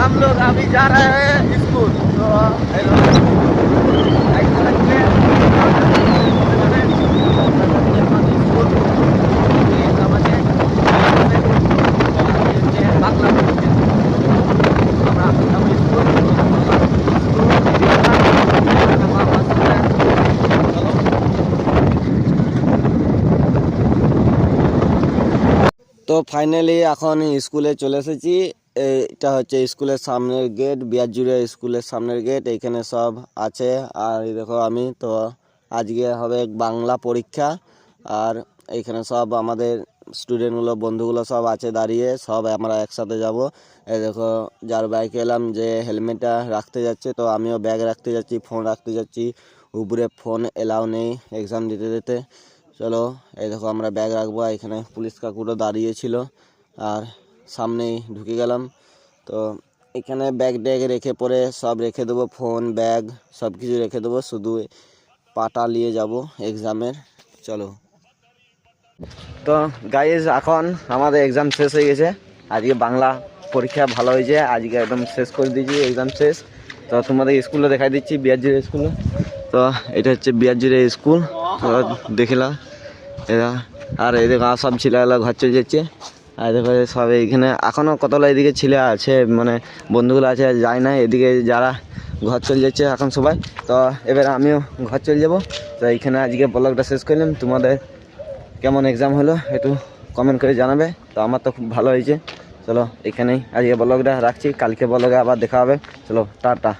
हम लोग अभी जा रहे हैं स्कूल। तो তো ফাইনালি এখন স্কুলে চলে এসেছি। এটা হচ্ছে স্কুলের সামনের গেট, বিয়ারজুড়ে স্কুলের সামনের গেট। এইখানে সব আছে। আর এই দেখো আমি তো আজকে হবে বাংলা পরীক্ষা। আর এইখানে সব আমাদের স্টুডেন্টগুলো, বন্ধুগুলো সব আছে দাঁড়িয়ে। সব আমরা একসাথে যাব। এই দেখো যার বাইকে এলাম, যে হেলমেটটা রাখতে যাচ্ছে, তো আমিও ব্যাগ রাখতে যাচ্ছি, ফোন রাখতে যাচ্ছি। উপরে ফোন এলাও নেই এক্সাম দিতে দিতে। চলো, এই দেখো আমরা ব্যাগ রাখবো। এখানে পুলিশ কাকুরা দাঁড়িয়েছিল আর সামনেই ঢুকে গেলাম। তো এখানে ব্যাগ ট্যাগ রেখে পরে সব রেখে দেবো, ফোন ব্যাগ সব কিছু রেখে দেবো, শুধু পাটা নিয়ে যাব এক্সামের। চলো। তো গাইজ এখন আমাদের এক্সাম শেষ হয়ে গেছে। আজকে বাংলা পরীক্ষা ভালো হয়েছে, আজকে একদম শেষ করে দিয়েছি, এক্সাম শেষ। তো তোমাদের স্কুলে দেখাই দিচ্ছি, বিয়ারজুড়ে স্কুলে। তো এটা হচ্ছে বিয়ারজুড়ে স্কুল, দেখিলা এরা। আর এই দেখো সব ছেলেগুলো ঘর চলে যাচ্ছে। আর দেখো সব এইখানে এখনও কতগুলো এদিকে ছেলে আছে, মানে বন্ধুগুলো আছে, যায় না এদিকে, যারা ঘর চলে যাচ্ছে এখন সবাই। তো এবার আমিও ঘর চলে যাব। তো এইখানে আজকে ব্লগটা শেষ করলাম। তোমাদের কেমন এক্সাম হলো একটু কমেন্ট করে জানাবে। তো আমার তো খুব ভালো হয়েছে। চলো এখানেই আজকে ব্লগটা রাখছি, কালকে ব্লগে আবার দেখা হবে। চলো টাটা।